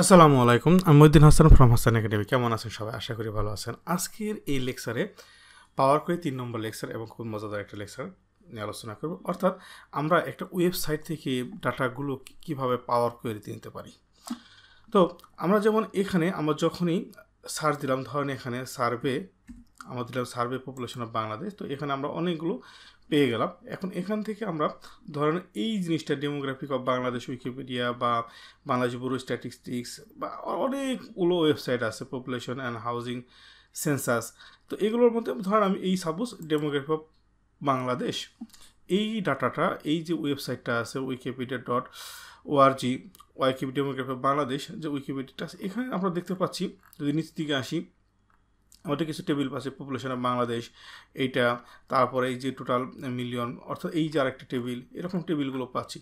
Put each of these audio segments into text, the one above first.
আসসালামু আলাইকুম। আমি মহিউদ্দিন হাসান ফ্রম হাসান একাডেমি। কেমন আছেন সবাই? আশা করি ভালো আছেন। আজকের এই লেকচারে পাওয়ার কোয়েরি ৩ নম্বর লেকচার এবং খুব মজাদার একটা লেকচার নিয়ে আলোচনা করব। অর্থাৎ আমরা একটা ওয়েবসাইট থেকে ডাটাগুলো কীভাবে পাওয়ার কোয়েরিতে নিতে পারি। তো আমরা যেমন এখানে আমরা যখনই সার্চ দিলাম, ধরেন এখানে সার্ভে আমরা দিলাম সার্ভে পপুলেশন অফ বাংলাদেশ, তো এখানে আমরা অনেকগুলো পেয়ে গেলাম। এখন এখান থেকে আমরা ধরেন এই জিনিসটা ডেমোগ্রাফিক অফ বাংলাদেশ উইকিপিডিয়া বা বাংলাদেশ ব্যুরো স্ট্যাটিস্টিক্স বা অনেকগুলো ওয়েবসাইট আছে, পপুলেশন অ্যান্ড হাউজিং সেন্সাস। তো এগুলোর মধ্যে ধরেন আমি এই সাপোজ ডেমোগ্রাফি অফ বাংলাদেশ, এই ডাটাটা এই যে ওয়েবসাইটটা আছে wikipedia.org ওয়াইকিপিডিয়া ডেমোগ্রাফি অফ বাংলাদেশ যে উইকিপিডিয়াটা আছে, এখানে আমরা দেখতে পাচ্ছি যদি নিচ দিকে আসি আমাদের কিছু টেবিল পাচ্ছে পপুলেশন অফ বাংলাদেশ এইটা, তারপরে এই যে টোটাল মিলিয়ন, অর্থাৎ এই যে আরেকটা টেবিল, এরকম টেবিলগুলো পাচ্ছি।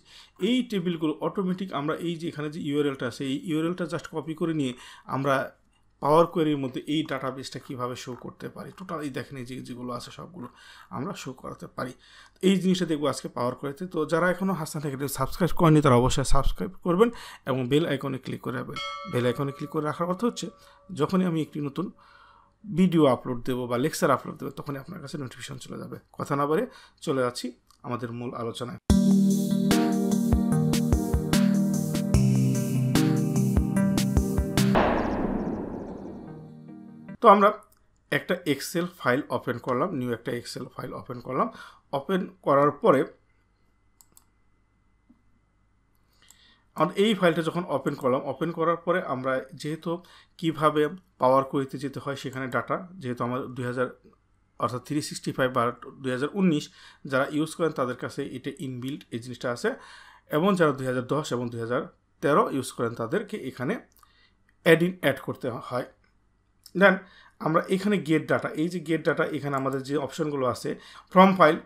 এই টেবিলগুলো অটোমেটিক আমরা এই যে এখানে যে ইউআরএলটা আছে এই ইউআরএলটা জাস্ট কপি করে নিয়ে আমরা পাওয়ার কোয়েরির মধ্যে এই ডাটাবেসটা কীভাবে শো করতে পারি, টোটাল এই দেখেন এই যেগুলো আছে সবগুলো আমরা শো করাতে পারি। এই জিনিসটা দেখবো আজকে পাওয়ার কোয়েরিতে। তো যারা এখনও হাসান একাডেমি সাবস্ক্রাইব করেনি তারা অবশ্যই সাবস্ক্রাইব করবেন এবং বেল আইকনে ক্লিক করে রাখবেন। বেল আইকনে ক্লিক করে রাখার অর্থ হচ্ছে যখনই আমি একটি নতুন ভিডিও আপলোড দেবো বা লেকচার আপলোড দেবো তখনই আপনার কাছে নোটিফিকেশন চলে যাবে। কথা না বলে চলে যাচ্ছি আমাদের মূল আলোচনায়। তো আমরা একটা এক্সেল ফাইল ওপেন করলাম, নিউ একটা এক্সেল ফাইল ওপেন করলাম। ওপেন করার পরে এই ফাইলটা যখন ওপেন করলাম, ওপেন করার পরে আমরা যেহেতু কিভাবে পাওয়ার কোয়েরিতে যেতে হয় সেখানে ডাটা, যেহেতু আমার 2000 অর্থাৎ 365 বা 2019 যারা ইউজ করেন তাদের কাছে এটা ইনবিল্ট এই জিনিসটা আছে, এবং যারা 2010 এবং 2013 ইউজ করেন তাদেরকে এখানে অ্যাড করতে হয়। দেন আমরা এখানে গেট ডাটা, এই যে গেট ডাটা, এখানে আমাদের যে অপশনগুলো আছে ফ্রম ফাইল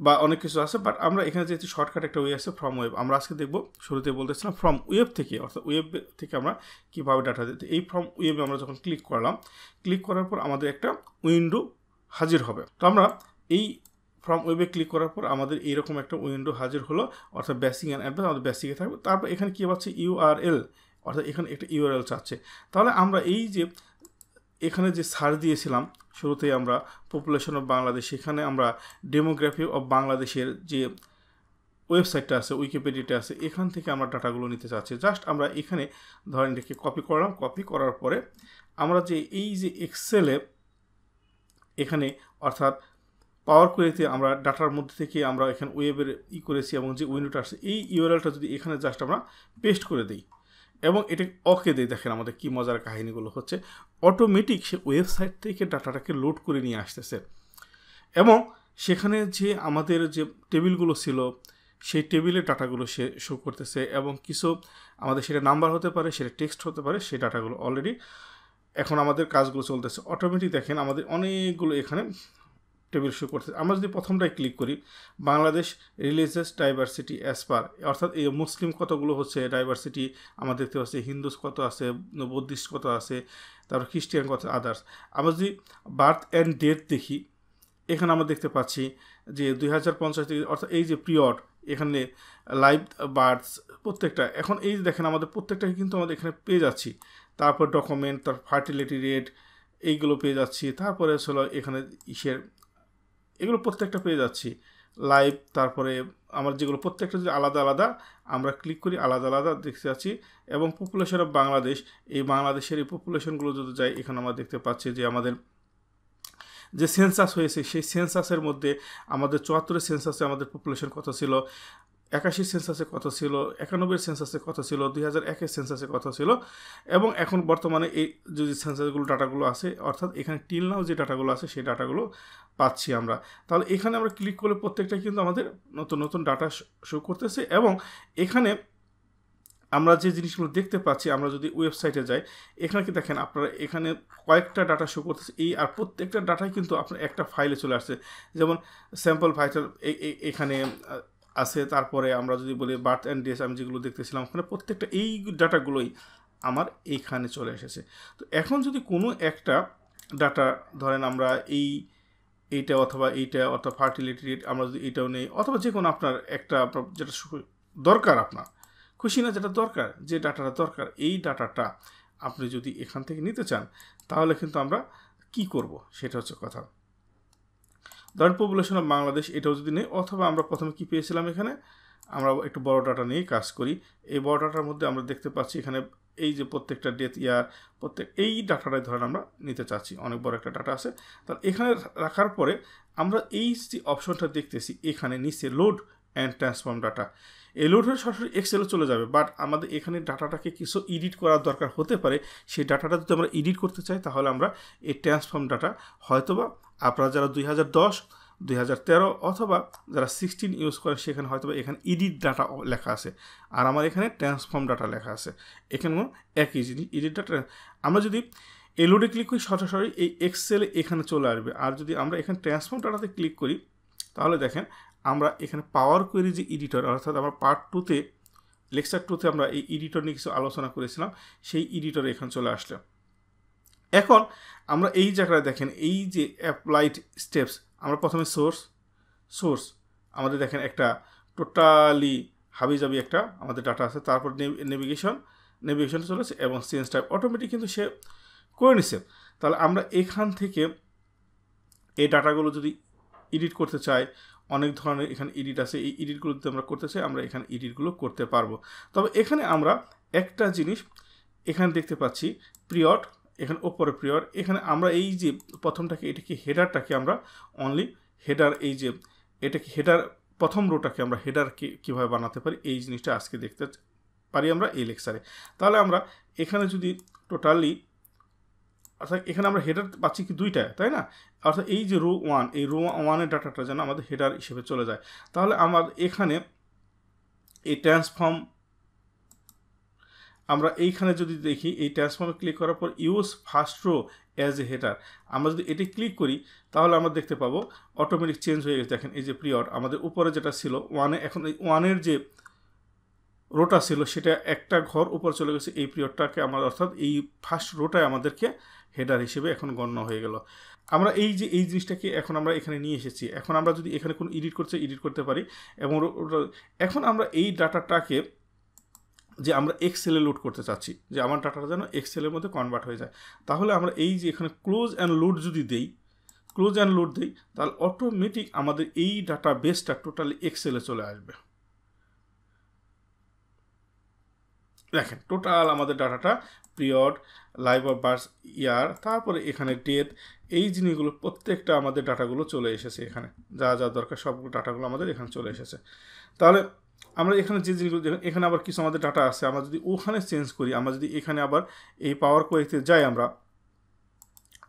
বা অনেক কিছু আছে, বাট আমরা এখানে যেহেতু শর্টকাট একটা ওয়ে আছে ফ্রম ওয়েব, আমরা আজকে দেখব শুরুতে বলতেছিলাম ফ্রম ওয়েব থেকে, অর্থাৎ ওয়েব থেকে আমরা কীভাবে ডাটা দিতে। এই ফ্রম ওয়েবে আমরা যখন ক্লিক করলাম, ক্লিক করার পর আমাদের একটা উইন্ডো হাজির হবে। তো আমরা এই ফ্রম ওয়েবে ক্লিক করার পর আমাদের এইরকম একটা উইন্ডো হাজির হলো, অর্থাৎ বেসিক অ্যান্ড অ্যাডভান্স আমাদের বেসিকে থাকবে। তারপর এখানে কী পাচ্ছে ইউআরএল, অর্থাৎ এখানে একটা ইউআরএল চাচ্ছে। তাহলে আমরা এই যে এখানে যে সার্চ দিয়েছিলাম শুরুতেই আমরা পপুলেশন অফ বাংলাদেশ, সেখানে আমরা ডেমোগ্রাফি অফ বাংলাদেশের যে ওয়েবসাইটটা আছে উইকিপিডিয়াটা আছে, এখান থেকে আমরা ডাটাগুলো নিতে চাচ্ছি। জাস্ট আমরা এখানে ধরেন এটাকে কপি করলাম, কপি করার পরে আমরা যে এই যে এক্সেলে এখানে অর্থাৎ পাওয়ার কোয়েরিতে আমরা ডাটার মধ্যে থেকে আমরা এখানে ওয়েবের করেছি এবং যে উইন্ডোটা আসছে এই ইউআরএলটা যদি এখানে জাস্ট আমরা পেস্ট করে দিই এবং এটা ওকে দিই, দেখেন আমাদের কী মজার কাহিনীগুলো হচ্ছে। অটোমেটিক সে ওয়েবসাইট থেকে ডাটাটাকে লোড করে নিয়ে আসতেছে এবং সেখানে যে আমাদের যে টেবিলগুলো ছিল সেই টেবিলের ডাটাগুলো সে শো করতেছে, এবং কিছু আমাদের সেটা নাম্বার হতে পারে, সেটা টেক্সট হতে পারে, সেই ডাটাগুলো অলরেডি এখন আমাদের কাজগুলো চলতেছে অটোমেটিক। দেখেন আমাদের অনেকগুলো এখানে টেবিল শো করতেছে। আমরা যদি প্রথমটায় ক্লিক করি Bangladesh religious diversity as per, অর্থাৎ এই মুসলিম কতগুলো হচ্ছে ডাইভার্সিটি আমরা দেখতে পাচ্ছি, হিন্দুস কত আছে, বৌদ্ধিস্ট কত আছে, তারপর খ্রিস্টিয়ান কত, আদার্স। আমরা যদি বার্থ অ্যান্ড ডেট দেখি এখানে আমরা দেখতে পাচ্ছি যে 2050 থেকে, অর্থাৎ এই যে পিরিয়ড এখানে লাইভ বার্থস প্রত্যেকটা, এখন এই যে দেখেন আমাদের প্রত্যেকটাকে কিন্তু আমাদের এখানে পেয়ে যাচ্ছি। তারপর ডকুমেন্ট, তার ফার্টিলিটি রেট এইগুলো পেয়ে যাচ্ছি। তারপরে হলো এখানে এগুলো প্রত্যেকটা পেয়ে যাচ্ছি লাইভ। তারপরে আমার যেগুলো প্রত্যেকটা যদি আলাদা আলাদা আমরা ক্লিক করি আলাদা আলাদা দেখতে পাচ্ছি। এবং পপুলেশন অফ বাংলাদেশ, এই বাংলাদেশের এই পপুলেশনগুলো যদি যাই এখানে আমরা দেখতে পাচ্ছি যে আমাদের যে সেন্সাস হয়েছে সেই সেন্সাসের মধ্যে আমাদের 74 সেন্সাসে আমাদের পপুলেশন কত ছিল, 81 সেন্সাসে কত ছিল, 91 সেন্সাসে কত ছিল, 2001 সেন্সাসে কত ছিল, এবং এখন বর্তমানে এই যে সেন্সাসগুলো ডাটাগুলো আছে অর্থাৎ এখানে টিল নাও যে ডাটাগুলো আছে সেই ডাটাগুলো পাচ্ছি আমরা। তাহলে এখানে আমরা ক্লিক করলে প্রত্যেকটা কিন্তু আমাদের নতুন নতুন ডাটা শো করতেছে। এবং এখানে আমরা যে জিনিসগুলো দেখতে পাচ্ছি, আমরা যদি ওয়েবসাইটে যাই এখানে কি দেখেন আপনারা এখানে কয়েকটা ডাটা শো করতেছে, এই আর প্রত্যেকটা ডাটাই কিন্তু আপনার একটা ফাইলে চলে আসছে। যেমন স্যাম্পল ফাইটার এখানে আছে। তারপরে আমরা যদি বলি বার্থ অ্যান্ড ডেট আমি যেগুলো দেখতেছিলাম ওখানে প্রত্যেকটা এই ডাটাগুলোই আমার এইখানে চলে এসেছে। তো এখন যদি কোনো একটা ডাটা ধরেন আমরা এইটা অথবা এইটা অথবা ফার্টিলিটি রেট আমরা যদি এইটাও নেই, অথবা যে কোনো আপনার একটা যেটা দরকার আপনার খুশি না, যেটা দরকার, যে ডাটাটা দরকার, এই ডাটাটা আপনি যদি এখান থেকে নিতে চান তাহলে কিন্তু আমরা কি করব সেটা হচ্ছে কথা। ধরেন পপুলেশন অফ বাংলাদেশ, এটাও যদি নেই, অথবা আমরা প্রথমে কি পেয়েছিলাম, এখানে আমরা একটু বড় ডাটা নিয়ে কাজ করি। এই বড় ডাটার মধ্যে আমরা দেখতে পাচ্ছি এখানে এই যে প্রত্যেকটা ডেথ ইয়ার, এই ডাটাটাই ধরেন আমরা নিতে চাচ্ছি, অনেক বড় একটা ডাটা আছে। তাহলে এখানে রাখার পরে আমরা এই যে অপশনটা দেখতেছি এখানে নিচে লোড অ্যান্ড ট্রান্সফর্ম ডাটা, এই লোড হয়ে সরাসরি এক্সেলে চলে যাবে। বাট আমাদের এখানে ডাটাটাকে কিছু এডিট করার দরকার হতে পারে। সেই ডাটাটা যদি আমরা এডিট করতে চাই তাহলে আমরা এই ট্রান্সফর্ম ডাটা, হয়তোবা আপনারা যারা 2010, 2013 অথবা যারা 16 ইউজ করেন সেখানে হয়তো এখানে এডিট ডাটা লেখা আছে, আর আমার এখানে ট্রান্সফর্ম ডাটা লেখা আছে। এখানেও একই জিনিস, এডিট ডাটা। আমরা যদি এই লোডে ক্লিক করি সরাসরি এই এক্সেলে এখানে চলে আসবে। আর যদি আমরা এখানে ট্রান্সফর্ম ডাটাতে ক্লিক করি তাহলে দেখেন আমরা এখানে পাওয়ার কোয়েরি যে এডিটর, অর্থাৎ আমরা পার্ট 2তে, লেকচার 2তে আমরা এই এডিটর নিয়ে কিছু আলোচনা করেছিলাম, সেই এডিটরে এখানে চলে আসলো। এখন আমরা এই জায়গায় দেখেন এই যে অ্যাপ্লাইড স্টেপস, আমরা প্রথমে সোর্স আমাদের দেখেন একটা টোটালি হাবিজাবি একটা আমাদের ডাটা আছে। তারপর নেভিগেশন চলেছে এবং চেঞ্জ টাইপ অটোমেটিক কিন্তু সে করে নিছে। তাহলে আমরা এখান থেকে এই ডাটাগুলো যদি এডিট করতে চাই, অনেক ধরনের এখানে এডিট আছে, এই এডিটগুলো যদি আমরা করতে চাই আমরা এখানে এডিটগুলো করতে পারবো। তবে এখানে আমরা একটা জিনিস এখানে দেখতে পাচ্ছি, পিরিয়ড, এখানে ওপরে পিরিয়ড, এখানে আমরা এই যে প্রথমটাকে, এটাকে হেডারটাকে আমরা অনলি হেডার, এই যে এটাকে হেডার, প্রথম রোটাকে আমরা হেডারকে কীভাবে বানাতে পারি এই জিনিসটা আজকে দেখতে পারি আমরা এই লেকচারে। তাহলে আমরা এখানে যদি টোটালি, অর্থাৎ এখানে আমরা হেডার পাচ্ছি কি দুইটা, তাই না? অর্থাৎ এই যে রো 1, এই রো 1-এর ডাটাটা যেন আমাদের হেডার হিসেবে চলে যায়। তাহলে আমার এখানে এই ট্রান্সফর্ম, আমরা এইখানে যদি দেখি এই ট্রান্সফর্মে ক্লিক করার পর use first row as a header, আমরা যদি এটি ক্লিক করি তাহলে আমরা দেখতে পাবো অটোমেটিক চেঞ্জ হয়ে গেছে। দেখেন এই যে পিরিয়ড আমাদের উপরে যেটা ছিল 1-এ, এখন এই 1-এর যে রোটা ছিল সেটা একটা ঘর উপর চলে গেছে, এই পিরিয়ডটাকে আমার, অর্থাৎ এই ফার্স্ট রোটায় আমাদেরকে হেডার হিসেবে এখন গণ্য হয়ে গেল। আমরা এই যে এই জিনিসটাকে এখন আমরা এখানে নিয়ে এসেছি। এখন আমরা যদি এখানে কোনো এডিট করতে পারি, এবং এখন আমরা এই ডাটাটাকে যে আমরা এক্সেলে লোড করতে চাচ্ছি, যে আমার ডাটাটা যেন এক্সেলের মধ্যে কনভার্ট হয়ে যায়, তাহলে আমরা এই যে এখানে ক্লোজ অ্যান্ড লোড যদি দিই, তাহলে অটোমেটিক আমাদের এই ডাটা বেসটা টোটালি এক্সেলে চলে আসবে। দেখেন টোটাল আমাদের ডাটাটা পিরিয়ড, লাইভ অফ বার্থ, ইয়ার, তারপরে এখানে ডেট, এই জিনিসগুলো প্রত্যেকটা আমাদের ডাটাগুলো চলে এসেছে। এখানে যা যা দরকার সবগুলো ডাটাগুলো আমাদের এখানে চলে এসেছে। তাহলে আমরা এখানে যে জিনিসগুলো, এখানে আবার কিছু আমাদের ডাটা আছে, আমরা যদি ওখানে চেঞ্জ করি, আমরা যদি এখানে আবার এই পাওয়ার কোয়েরিতে যাই, আমরা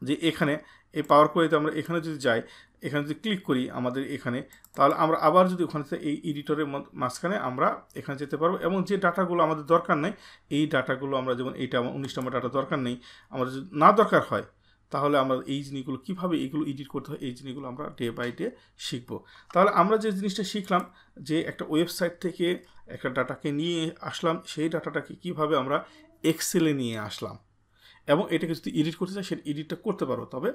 যে এখানে এই পাওয়ার কোয়েরিতে আমরা এখানে যদি যাই, এখানে যদি ক্লিক করি আমাদের এখানে, তাহলে আমরা আবার যদি ওখানে এই এডিটরের মাঝখানে আমরা এখানে যেতে পারবো, এবং যে ডাটাগুলো আমাদের দরকার নেই এই ডাটাগুলো আমরা, যেমন এইটা আমার 19 নম্বর ডাটা দরকার নেই, আমাদের যদি না দরকার হয় তাহলে আমরা এই জিনিসগুলো কীভাবে এইগুলো এডিট করতে হয় এই জিনিসগুলো আমরা ডে বাই ডে শিখবো। তাহলে আমরা যে জিনিসটা শিখলাম, যে একটা ওয়েবসাইট থেকে একটা ডাটাকে নিয়ে আসলাম, সেই ডাটাটাকে কীভাবে আমরা এক্সেলে নিয়ে আসলাম, এবং এটাকে যদি এডিট করতে চাই সেটা এডিটটা করতে পারো। তবে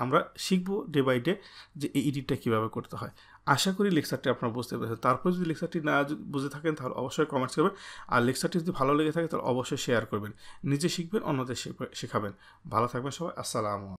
আমরা শিখবো ডে বাই ডে যে এই এডিটটা কীভাবে করতে হয়। আশা করি লেকচারটি আপনারা বুঝতে পেরেছেন। তারপর যদি লেকচারটি না বুঝে থাকেন তাহলে অবশ্যই কমেন্টস করবেন, আর লেকচারটি যদি ভালো লেগে থাকে তাহলে অবশ্যই শেয়ার করবেন। নিজে শিখবেন, অন্যদের শেখাবেন। ভালো থাকবেন সবাই। আসসালামু আলাইকুম।